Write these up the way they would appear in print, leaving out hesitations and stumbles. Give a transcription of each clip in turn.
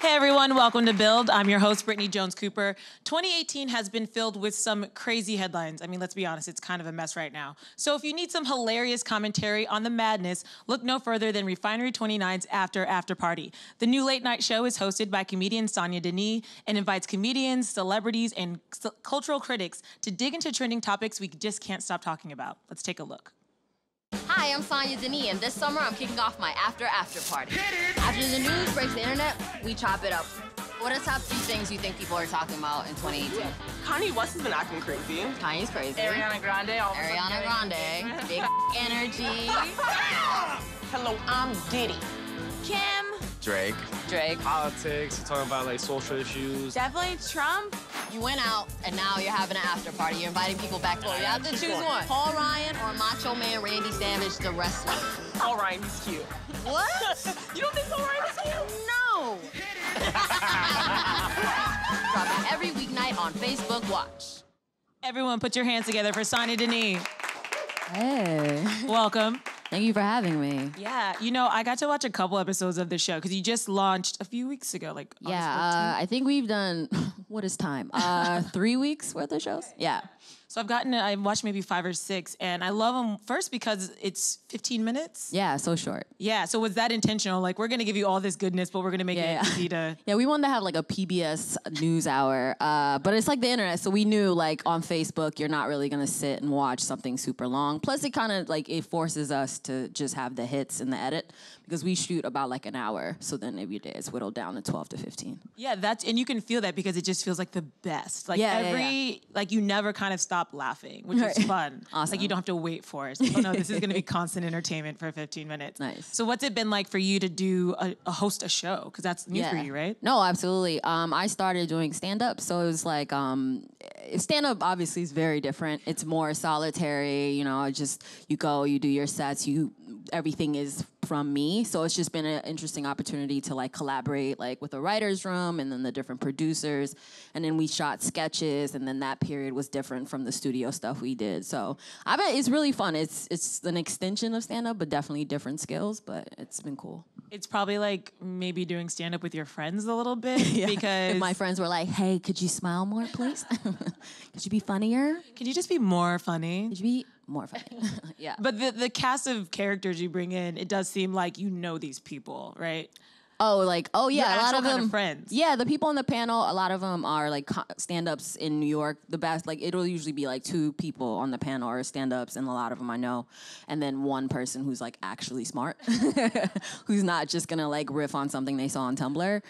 Hey everyone, welcome to Build. I'm your host, Brittany Jones-Cooper. 2018 has been filled with some crazy headlines. I mean, let's be honest, it's kind of a mess right now. So if you need some hilarious commentary on the madness, look no further than Refinery29's After Party. The new late night show is hosted by comedian Sonia Denis and invites comedians, celebrities, and cultural critics to dig into trending topics we just can't stop talking about. Let's take a look. Hi, I'm Sonia Denis, and this summer I'm kicking off my After Party. After the news breaks the internet, we chop it up. What are top 2 things you think people are talking about in 2018? Kanye West has been acting crazy. Kanye's crazy. Ariana Grande. Ariana Grande. Big energy. Hello, I'm Diddy. Kim. Drake. Politics, we're talking about like social issues. Definitely Trump. You went out, and now you're having an after party. You're inviting people back. You have to choose one. Paul Ryan or Macho Man Randy Savage, the wrestler. Paul Ryan, he's cute. What? You don't think Paul Ryan is cute? No. Dropping every weeknight on Facebook Watch. Everyone put your hands together for Sonia Denis. Hey. Welcome. Thank you for having me. Yeah, you know, I got to watch a couple episodes of the show because you just launched a few weeks ago, like August 14th. I think we've done, what is time? 3 weeks worth of shows? Yeah. So I've watched maybe 5 or 6, and I love them first because it's 15 minutes. Yeah, so short. Yeah, so was that intentional? Like, we're going to give you all this goodness, but we're going to make it easy to... Yeah, we wanted to have like a PBS news hour, but it's like the internet, so we knew like on Facebook, you're not really going to sit and watch something super long. Plus, it kind of like, it forces us to just have the hits and the edit, because we shoot about like an hour, so then every day it's whittled down to 12 to 15. Yeah, and you can feel that because it just feels like the best. Like like you never kind of stop laughing, which is fun. Awesome. Like you don't have to wait for it. Oh no, this is going to be constant entertainment for 15 minutes. Nice. So what's it been like for you to do a host a show? Because that's new for you, right? No, absolutely. I started doing stand-up, so it was like, stand-up obviously is very different. It's more solitary, you know, you go, you do your sets, everything is from me. So it's just been an interesting opportunity to like collaborate like with the writer's room and then the different producers. And then we shot sketches, and then that period was different from the studio stuff we did. So I bet it's really fun. It's an extension of stand-up, but definitely different skills, but it's been cool. It's probably like maybe doing stand-up with your friends a little bit. Because if my friends were like, hey, could you smile more, please? Could you be funnier? Could you just be more funny? Could you be more funny? Yeah. But the cast of characters you bring in, it does seem like you know these people, right? Oh Your yeah, a lot of them friends. Yeah, the people on the panel, a lot of them are like stand-ups in New York. The best, like it'll usually be like 2 people on the panel are stand-ups, and a lot of them I know, and then one person who's like actually smart, who's not just gonna like riff on something they saw on Tumblr.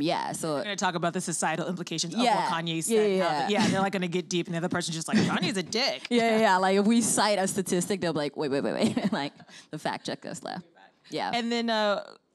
Yeah, so we're gonna talk about the societal implications of what Kanye said. Yeah. They're like gonna get deep, and the other person's just like, Kanye's a dick. Yeah. Like if we cite a statistic, they'll be like, wait, like the fact check us left. Yeah. And then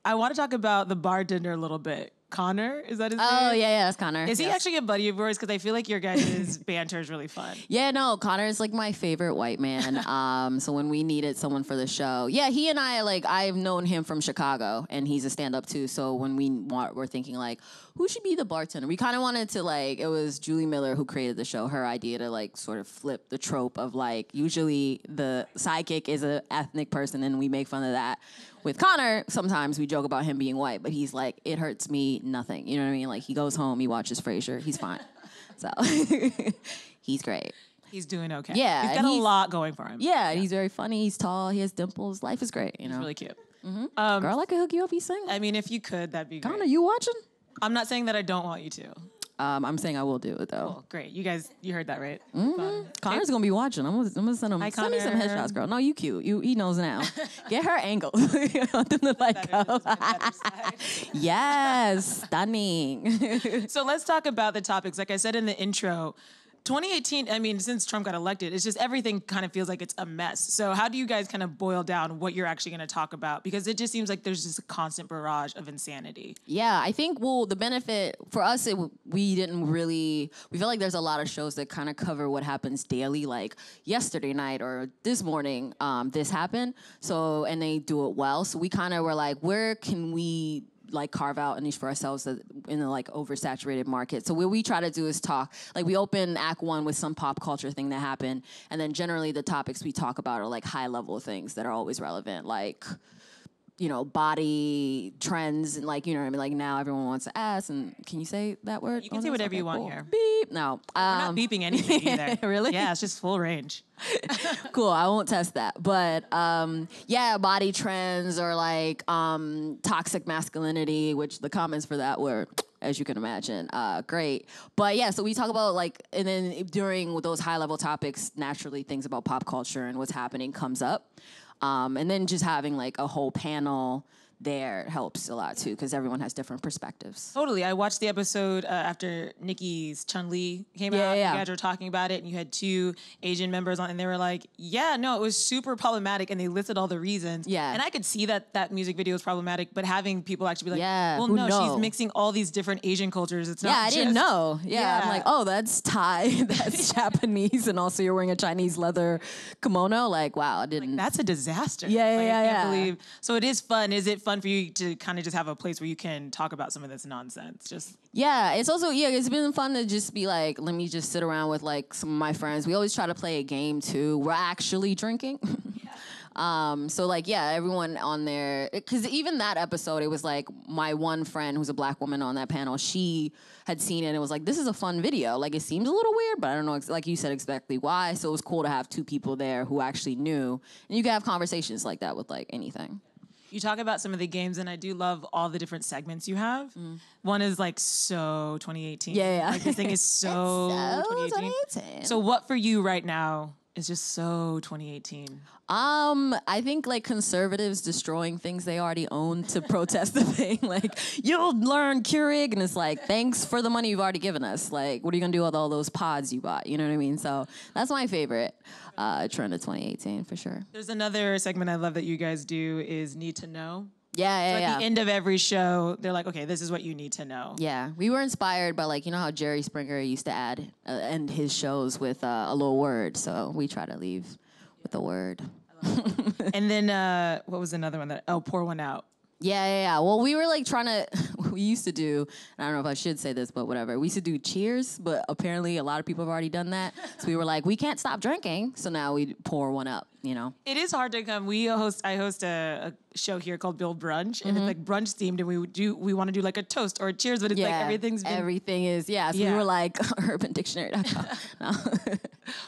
I want to talk about the bartender a little bit. Connor, is that his name? Oh, yeah, that's Connor. Is he actually a buddy of yours? Because I feel like your guys' banter is really fun. Yeah, no, Connor is like my favorite white man. So when we needed someone for the show, he and I've known him from Chicago, and he's a stand-up too. So when we're thinking like, who should be the bartender? We kind of wanted to it was Julie Miller who created the show, her idea to like sort of flip the trope of like, usually the sidekick is an ethnic person and we make fun of that. With Connor, sometimes we joke about him being white, but he's like, it hurts me nothing. You know what I mean? Like he goes home, he watches Frasier, he's fine. So he's great. He's doing okay. Yeah. He's got a lot going for him. Yeah, he's very funny, he's tall, he has dimples, life is great, you know? He's really cute. Mm-hmm. Girl, I could hook you up, you sing. I mean, if you could, that'd be great. Connor, you watching? I'm not saying that I don't want you to. I'm saying I will do it though. Oh, great. You guys, you heard that right? Mm-hmm. Connor's gonna be watching. I'm gonna send him. Send me some headshots, girl. No, you cute. He knows now. Get her angles. Yes, stunning. So let's talk about the topics. Like I said in the intro, 2018, I mean, since Trump got elected, it's just everything kind of feels like it's a mess. So how do you guys kind of boil down what you're actually going to talk about? Because it just seems like there's just a constant barrage of insanity. Yeah, I think, the benefit for us, we feel like there's a lot of shows that kind of cover what happens daily, like yesterday night or this morning, this happened. So, and they do it well. So we kind of were like, where can we like carve out a niche for ourselves in a like oversaturated market. So what we try to do is talk, like we open Act 1 with some pop culture thing that happened, and then generally the topics we talk about are like high level things that are always relevant, like body trends and like, you know what I mean? Like now everyone wants to ass, and can you say that word? You can say whatever you want here. Beep. No. We're not beeping anything either. Really? Yeah, it's just full range. Cool. I won't test that. But yeah, body trends or like toxic masculinity, which the comments for that were, as you can imagine, great. But yeah, so we talk about like, and then during those high level topics, naturally things about pop culture and what's happening comes up. And then just having like a whole panel there helps a lot too, because everyone has different perspectives. Totally. I watched the episode after Nikki's Chun-Li came out. Yeah. You guys were talking about it, and you had 2 Asian members on, and they were like, yeah, no, it was super problematic, and they listed all the reasons. Yeah. And I could see that music video was problematic, but having people actually be like, Yeah, well, who no, know? she's mixing all these different Asian cultures. It's not I didn't know. Yeah, I'm Yeah. like, oh, that's Thai, that's Japanese, and also you're wearing a Chinese leather kimono. Like, wow, I didn't. That's a disaster. Yeah, Like, yeah, I can't yeah. believe. So it is fun. Is it fun for you to kind of just have a place where you can talk about some of this nonsense? Just Yeah, it's also, it's been fun to just be like, let me just sit around with like some of my friends. We always try to play a game too. We're actually drinking. So like, yeah, everyone on there, because even that episode, it was like my one friend who's a black woman on that panel, she had seen it and it was like, this is a fun video. Like it seems a little weird, but I don't know, like you said, exactly why. So it was cool to have 2 people there who actually knew, and you can have conversations like that with like anything. you talk about some of the games, and I do love all the different segments you have. One is like so 2018. Yeah. Like this thing is so, 2018. So what for you right now is just so 2018? I think like conservatives destroying things they already own to protest the thing. Like, you'll learn Keurig, and it's like, thanks for the money you've already given us. Like, what are you gonna do with all those pods you bought? You know what I mean? So that's my favorite trend of 2018 for sure. There's another segment I love that you guys do is Need to Know. Yeah, So at the end of every show, they're like, okay, this is what you need to know. Yeah, we were inspired by like, you know how Jerry Springer used to end his shows with a little word. So we try to leave with a word. And then what was another one pour one out. Yeah. Well, we were like trying to, we used to do, I don't know if I should say this, but whatever. We used to do cheers, but apparently a lot of people have already done that. So we were like, we can't stop drinking. So now we pour one up, you know? It is hard to come. I host a show here called Build Brunch, and it's like brunch themed, and we want to do like a toast or a cheers, but it's like everything is, So we were like UrbanDictionary.com. No.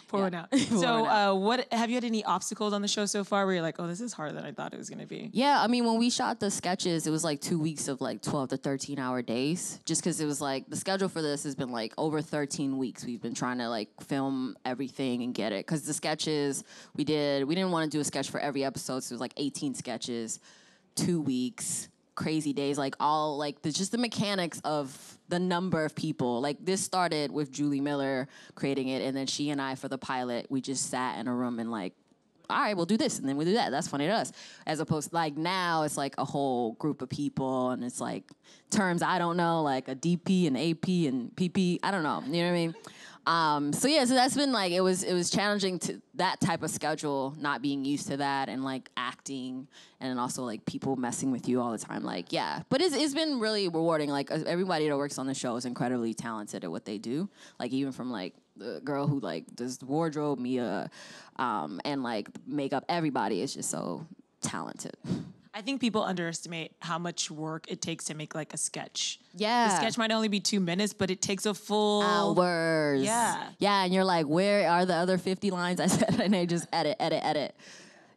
Pour one out. So what have you had any obstacles on the show so far where you're like, oh, this is harder than I thought it was going to be? Yeah, I mean, when we shot the sketches, it was like 2 weeks of like 12 to 13 hour days, just because it was like the schedule for this has been like over 13 weeks. We've been trying to like film everything and get it, because the sketches we didn't want to do a sketch for every episode, so it was like 18 sketches, 2 weeks, crazy days, like all like just the mechanics of the number of people. Like this started with Julie Miller creating it, and then she and I for the pilot, we just sat in a room and like, all right, we'll do this, and then we'll do that. That's funny to us. As opposed to like now, it's like a whole group of people, and it's like terms I don't know, like a DP and AP and PP. I don't know. You know what I mean? So that's been like, it was challenging to that type of schedule, not being used to that, and like acting, and then also like people messing with you all the time. Like, yeah, but it's been really rewarding. Like everybody that works on the show is incredibly talented at what they do. Like even from like the girl who like does the wardrobe, Mia, and like makeup, everybody is just so talented. I think people underestimate how much work it takes to make like a sketch. Yeah. The sketch might only be 2 minutes, but it takes a full hours. Yeah. Yeah, and you're like, where are the other 50 lines I said? And they just edit.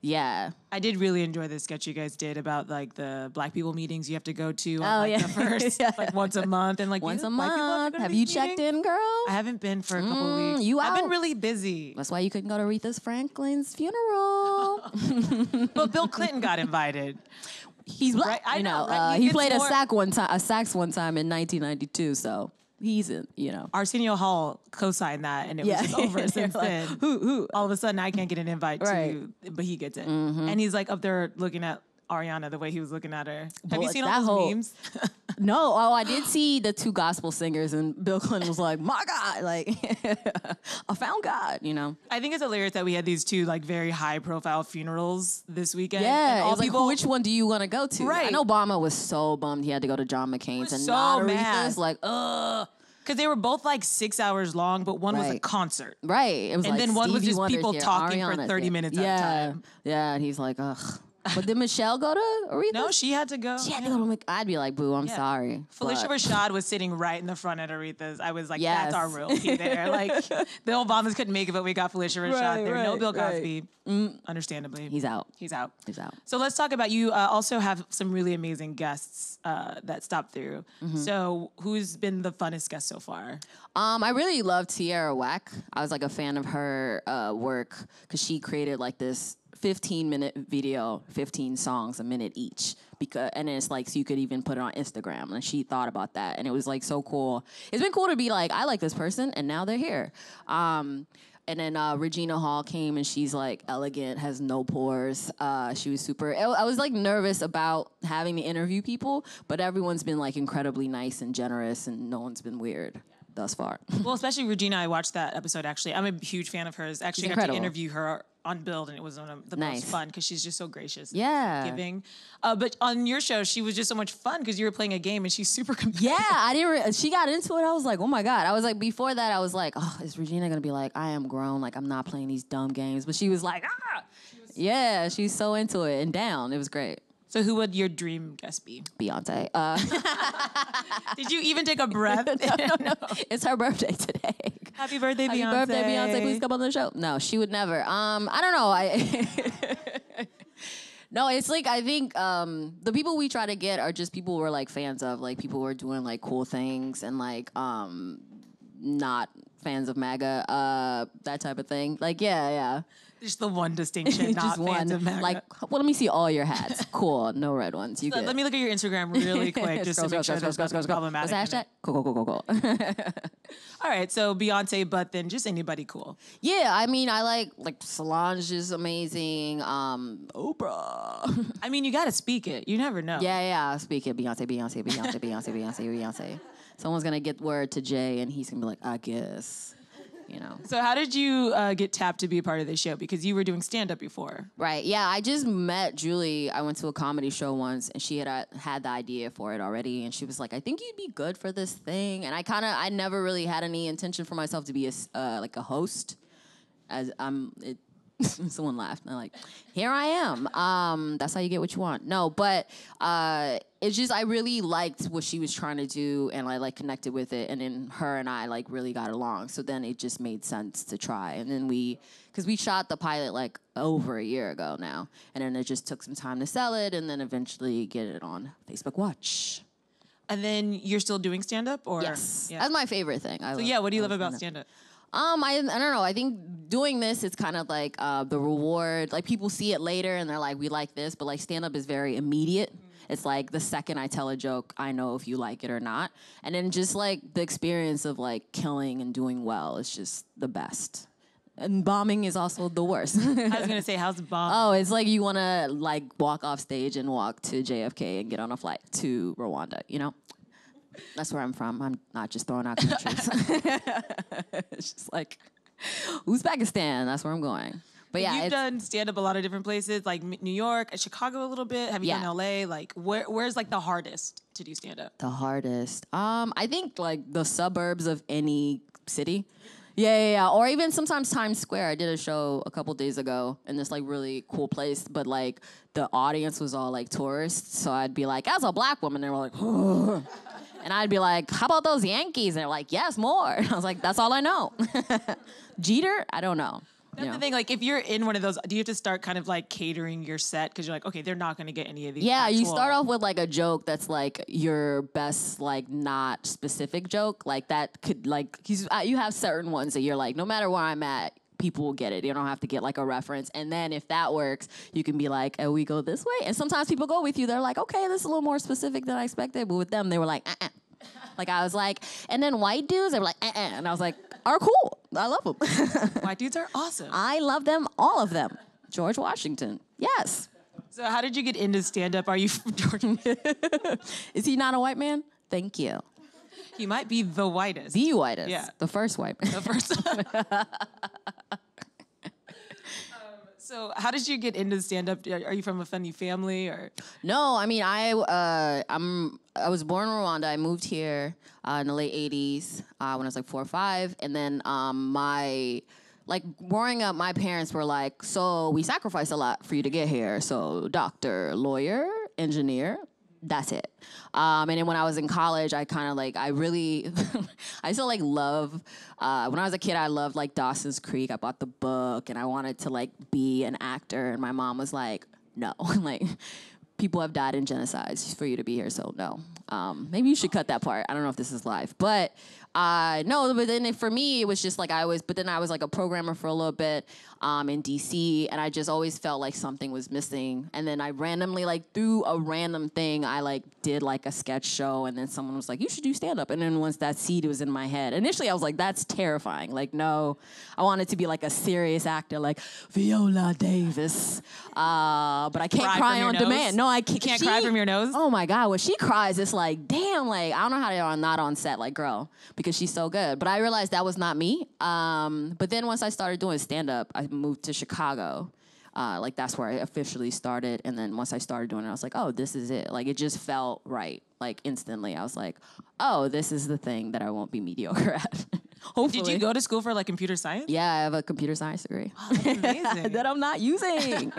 Yeah. I did really enjoy the sketch you guys did about like the Black people meetings you have to go to on the first like once a month, and like once a month. Have you checked in, girl? I haven't been for a couple of weeks. I've been really busy. That's why you couldn't go to Aretha Franklin's funeral. But Bill Clinton got invited. He's black. Right, I know. Right? He played a sax one time in 1992. So he's in, Arsenio Hall co-signed that, and it was just over since then. Who? All of a sudden, I can't get an invite to, but he gets it. And he's like up there looking at Ariana the way he was looking at her. Have you seen all those memes? No. Oh, I did see the 2 gospel singers, and Bill Clinton was like, my God, like, I found God, I think it's hilarious that we had these 2 like very high-profile funerals this weekend. Yeah, and it's like, which one do you want to go to? Right. I know Obama was so bummed he had to go to John McCain's, and so not Aretha's. mad. Like, Because they were both like 6 hours long, but one was a concert. Right. It was and like then one was Stevie just Wonder's people here, talking Ariana's for 30 here. minutes at a time. Yeah, and he's like, ugh. But did Michelle go to Aretha's? No, she had to go. She had to go to I'd be like, boo, I'm sorry. Felicia but- Rashad was sitting right in the front at Aretha's. I was like, Yes. that's our royalty there. Like, the Obamas couldn't make it, but we got Felicia Rashad there. No Bill Cosby, understandably. He's out. He's out. He's out. So let's talk about, you also have some really amazing guests that stopped through. So who's been the funnest guest so far? I really love Tierra Whack. I was like a fan of her work because she created like this 15-minute video, 15 songs a minute each. And it's like, so you could even put it on Instagram. And she thought about that. And it was like so cool. It's been cool to be like, I like this person and now they're here. And then Regina Hall came and she's like elegant, has no pores. She was super, I was like nervous about having to interview people, but everyone's been like incredibly nice and generous and no one's been weird thus far. Well, especially Regina. I watched that episode, actually. I'm a huge fan of hers. Actually, got to interview her on Build, and it was one of the most fun because she's just so gracious. Yeah. And giving. But on your show, she was just so much fun because you were playing a game, and she's super competitive. Yeah, I didn't. She got into it. I was like, oh my God. I was like, before that, I was like, oh, is Regina gonna be like, I am grown, like I'm not playing these dumb games? But she was like, ah. Yeah, she's so into it and down. It was great. So who would your dream guest be? Beyonce. Did you even take a breath? No. It's her birthday today. Happy birthday, Beyonce. Happy birthday, Beyonce. Please come on the show. No, she would never. I don't know. No, it's like, I think the people we try to get are just people we're like fans of, like people who are doing like cool things and like not fans of MAGA, that type of thing. Like, yeah. Just the one distinction, not just fans of MAGA. Like, well, let me see all your hats. Cool, no red ones. You good. Let me look at your Instagram really quick just to make sure there's nothing problematic. What's the hashtag? Cool. All right, so Beyonce, but then just anybody cool. Yeah, I mean, I like Solange is amazing. Oprah. I mean, you got to speak it. You never know. Yeah. Speak it. Beyonce. Someone's gonna get word to Jay, and he's gonna be like, I guess. You know. So how did you get tapped to be a part of this show? Because you were doing stand-up before. Right, yeah, I just met Julie. I went to a comedy show once, and she had the idea for it already, and she was like, I think you'd be good for this thing. And I never really had any intention for myself to be like a host. Someone laughed, and they're like, here I am. That's how you get what you want. No, but it's just, I really liked what she was trying to do, and I like connected with it, and then her and I like really got along. So then it just made sense to try. And then because we shot the pilot like over a year ago now, and then it just took some time to sell it, and then eventually get it on Facebook Watch. And then you're still doing stand-up? Or? Yes, Yeah. that's my favorite thing. What do you love about stand-up? I don't know. I think doing this is kind of like the reward. Like people see it later and they're like, we like this, but like stand-up is very immediate. It's like the second I tell a joke, I know if you like it or not. And then just like the experience of like killing and doing well is just the best. And bombing is also the worst. I was gonna say, how's bomb? Oh, it's like you want to like walk off stage and walk to JFK and get on a flight to Rwanda, you know? That's where I'm from. I'm not just throwing out countries. It's just like Uzbekistan. That's where I'm going. But yeah, you've done stand-up a lot of different places, like New York, Chicago a little bit. Have you done LA? Like, where's like the hardest to do stand-up? The hardest. I think like the suburbs of any city. Yeah. Or even sometimes Times Square. I did a show a couple days ago in this like really cool place, but like the audience was all like tourists. So I'd be like, as a black woman, they were like, oh. And I'd be like, how about those Yankees? And they're like, yes, more. And I was like, that's all I know. Jeter? I don't know. That's the thing, like, if you're in one of those, do you have to start kind of, like, catering your set? Because you're like, okay, they're not going to get any of these. Yeah, you start off with, like, a joke that's, like, your best, like, not specific joke. Like, that could, like, you have certain ones that you're like, no matter where I'm at, people will get it. You don't have to get, like, a reference. And then if that works, you can be like, oh, we go this way? And sometimes people go with you. They're like, okay, this is a little more specific than I expected. But with them, they were like, Like, I was like, and then white dudes, they were like, And I was like, are cool. I love them. White dudes are awesome. I love them, all of them. George Washington. Yes. So how did you get into stand-up? Are you from Georgia? Is he not a white man? Thank you. He might be the whitest. The whitest. Yeah. The first white man. The first. So how did you get into stand-up? Are you from a funny family or? No, I mean, I was born in Rwanda. I moved here in the late 80s when I was like 4 or 5. And then my like growing up, my parents were like, so we sacrificed a lot for you to get here. So doctor, lawyer, engineer, that's it. And then when I was in college, I kind of like, I really, I still like love, when I was a kid, I loved like Dawson's Creek. I bought the book and I wanted to like be an actor. And my mom was like, no, like people have died in genocides for you to be here. So no, maybe you should cut that part. I don't know if this is live, but no, but then for me, it was just like but then I was like a programmer for a little bit in DC, and I just always felt like something was missing. And then I randomly, like through a random thing, I like did like a sketch show, and then someone was like, you should do stand-up. And then once that seed was in my head, initially I was like, that's terrifying. Like, no, I wanted to be like a serious actor, like Viola Davis. But I can't cry on demand. No, I can't. You can't cry from your nose? Oh my God, when she cries, it's like, damn, like, I don't know how they are not on set, like, girl, because she's so good. But I realized that was not me. But then once I started doing stand-up, I moved to Chicago. Like, that's where I officially started. And then once I started doing it, I was like, oh, this is it. Like, it just felt right. Like, instantly, I was like, oh, this is the thing that I won't be mediocre at. Hopefully. Did you go to school for like computer science? Yeah, I have a computer science degree. Oh, that's amazing. That I'm not using.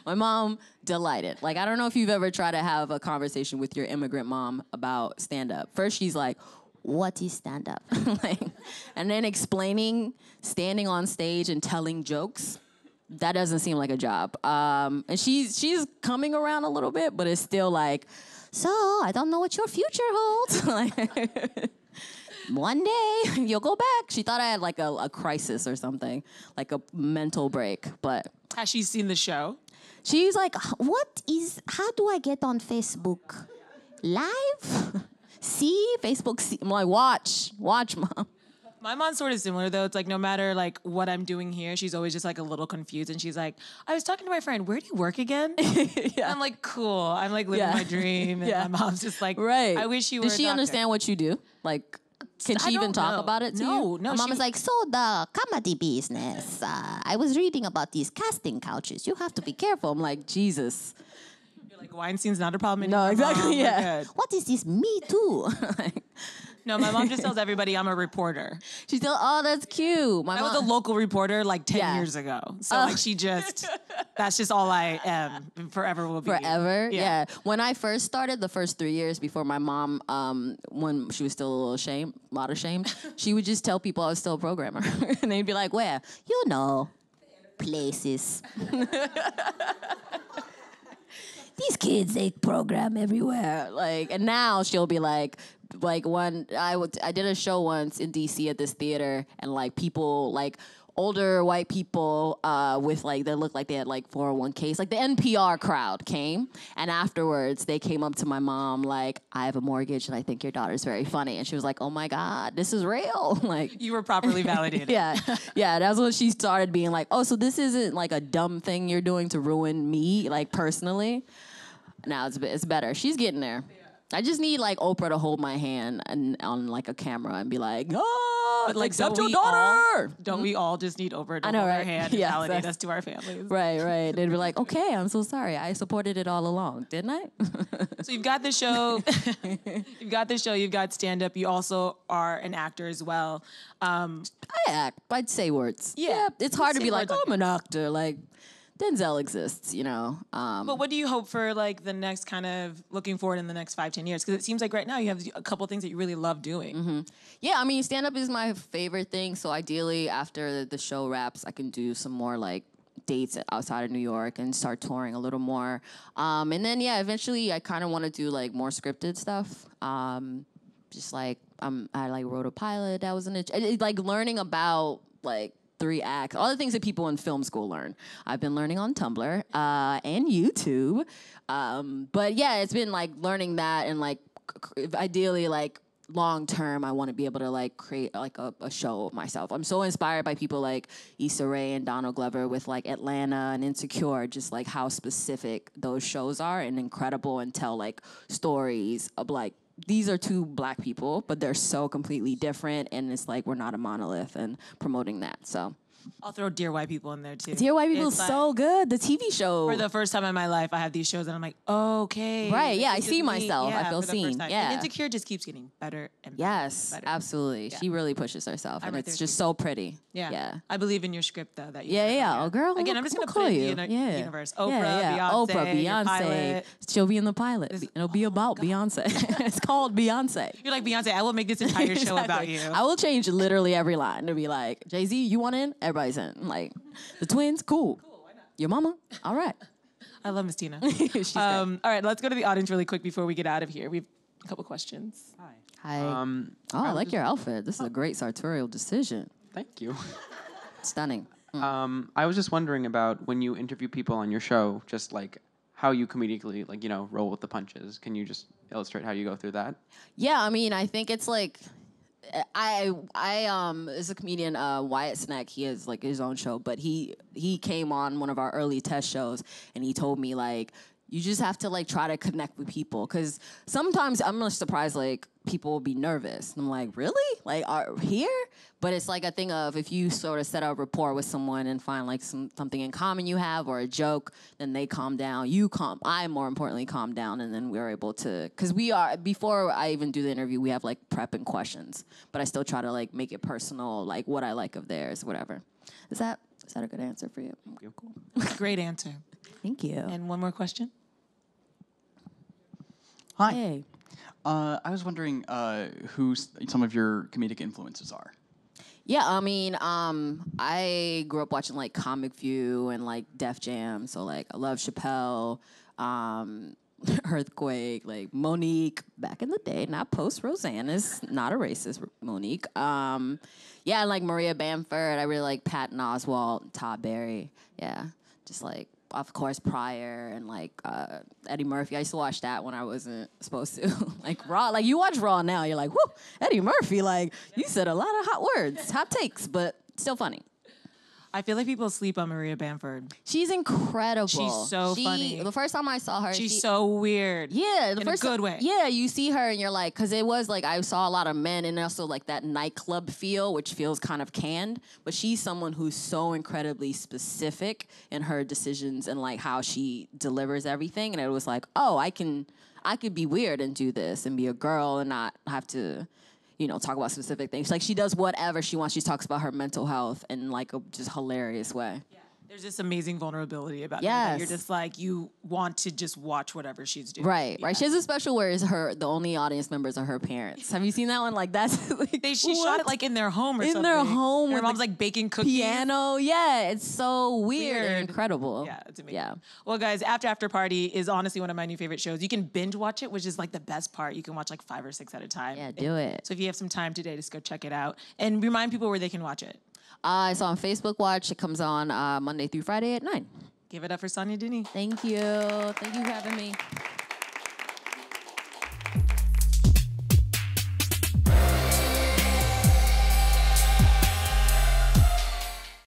My mom, delighted. Like, I don't know if you've ever tried to have a conversation with your immigrant mom about stand-up. First, she's like, what is stand-up? Like, and then explaining standing on stage and telling jokes. That doesn't seem like a job. And she's coming around a little bit, but it's still like, so I don't know what your future holds. Like, one day you'll go back. She thought I had like a crisis or something, like a mental break. But has she seen the show? She's like, how do I get on Facebook? Live? See? Facebook see? I'm like, watch, Mom. My mom's sort of similar, though. It's like no matter like what I'm doing here, she's always just like a little confused. And she's like, I was talking to my friend, where do you work again? Yeah. I'm like, cool. I'm like living my dream. And my mom's just like, right. I wish you were Does she understand what you do? Like, can she even talk about it to you? No. My mom is like, so the comedy business, I was reading about these casting couches. You have to be careful. I'm like, Jesus. You're like, Weinstein's not a problem anymore. No, exactly, Mom. yeah. What is this Me Too? No, my mom just tells everybody I'm a reporter. She's still, oh, that's cute. I was a local reporter like 10 years ago. So like she just, that's just all I am and forever will be. Forever? Yeah. When I first started, the first 3 years before my mom, when she was still a lot ashamed, she would just tell people I was still a programmer. And they'd be like, where? You know, places. These kids, they program everywhere. Like, and now she'll be like when I did a show once in DC at this theater, and like people, like older white people with like, they looked like they had like 401ks, like the NPR crowd came, and afterwards they came up to my mom like, I have a mortgage and I think your daughter's very funny, and she was like, oh my God, this is real. Like, you were properly validated. Yeah, that's when she started being like, oh, so this isn't like a dumb thing you're doing to ruin me, like personally. Now it's better. She's getting there. I just need like Oprah to hold my hand and on like a camera and be like, oh, but, like, accept your daughter. Don't we all just need Oprah to hold our hand and validate us to our families? Right. They'd be like, okay, I'm so sorry. I supported it all along, didn't I? So you've got the show. You've got stand-up. You also are an actor as well. I act. I'd say words. Yeah. It's hard to be like, oh, I'm an actor. Like, Denzel exists, you know. But what do you hope for, like, the next kind of looking forward in the next 5-10 years? Because it seems like right now you have a couple things that you really love doing. Mm-hmm. Yeah, I mean, stand-up is my favorite thing. So ideally, after the show wraps, I can do some more, like, dates outside of New York and start touring a little more. And then, yeah, eventually I kind of want to do, like, more scripted stuff. Just, like, I, like, wrote a pilot. That was like, learning about, like, 3 acts, all the things that people in film school learn. I've been learning on Tumblr and YouTube. But yeah, it's been like learning that, and like ideally like long term, I want to be able to like create like a show of myself. I'm so inspired by people like Issa Rae and Donald Glover with like Atlanta and Insecure, just like how specific those shows are and incredible, and tell like stories of like, these are 2 black people, but they're so completely different, and it's like we're not a monolith, and promoting that. So I'll throw Dear White People in there too. Dear White People is It's so good. The TV show. For the first time in my life, I have these shows and I'm like, okay. Right, yeah, I this is see me. myself. I Yeah, feel for the seen. first time. Yeah. And Insecure just keeps getting better and better. Yes, and better. absolutely. Yeah. She really pushes herself, and right it's there just with so pretty. Yeah. Yeah. I believe in your script though. That you Yeah. Oh, girl. Again, I'm just we'll gonna put it in call the you. universe. Oprah, yeah. Beyonce, Oprah, your Beyonce. pilot. She'll be in the pilot. It'll be about Beyonce. It's called Beyonce. You're like Beyonce. I will make this entire show about Exactly. you. I will change literally every line to be like, Jay-Z, you want in? Everybody's in. Like, the twins, cool. Why not? Your mama, all right. I love Miss Tina. She's great. All right, let's go to the audience really quick before we get out of here. We've a couple questions. Hi. I I like was your outfit. This is a great sartorial decision. Thank you. Stunning. I was just wondering about when you interview people on your show, just like how you comedically, like, you know, roll with the punches. Can you just illustrate how you go through that? Yeah, I mean, I think it's like I as a comedian, Wyatt Snack, he has like his own show, but he came on one of our early test shows and he told me like you just have to like try to connect with people because sometimes I'm just surprised like people will be nervous. And I'm like, really? Like here? But it's like a thing of if you sort of set up rapport with someone and find like something in common you have or a joke, then they calm down. I more importantly calm down, and then we're able to, because before I even do the interview, we have like prep and questions, but I still try to like make it personal, like what I like of theirs, whatever. Is that a good answer for you? Cool. Great answer. Thank you. And one more question. Hi. Hey. I was wondering who some of your comedic influences are. Yeah, I mean, I grew up watching like Comic View and like Def Jam, so like I love Chappelle, Earthquake, like Monique back in the day, not post Roseanne is not a racist Monique. Yeah, like Maria Bamford. I really like Patton Oswalt, Todd Barry. Yeah, just like of course Pryor and like Eddie Murphy. I used to watch that when I wasn't supposed to. Like Raw, like you watch Raw now, you're like, whoo, Eddie Murphy. Like you said a lot of hot words, hot takes, but still funny. I feel like people sleep on Maria Bamford. She's incredible. She's so funny. The first time I saw her, She's so weird. yeah, in a good way. Yeah, you see her and you're like, because it was like I saw a lot of men and also like that nightclub feel, which feels kind of canned. But she's someone who's so incredibly specific in her decisions and like how she delivers everything. And it was like, oh, I could be weird and do this and be a girl and not have to, you know, talk about specific things. Like she does whatever she wants. She talks about her mental health in like a just hilarious way. Yeah. There's this amazing vulnerability about her Yes. that you're just like, you want to just watch whatever she's doing. Right, Yeah. right. She has a special where the only audience members are her parents. Have you seen that one? Like that's like, She shot it like in their home or in something. their home And her with mom's the like baking cookies. piano. Yeah, it's so weird and Weird. incredible. Yeah, it's amazing. Yeah. Well, guys, After Party is honestly one of my new favorite shows. You can binge watch it, which is like the best part. You can watch like 5 or 6 at a time. Yeah, do it. So if you have some time today, just go check it out. And remind people where they can watch it. It's on Facebook Watch. It comes on Monday through Friday at 9. Give it up for Sonia Denis. Thank you. Thank you for having me.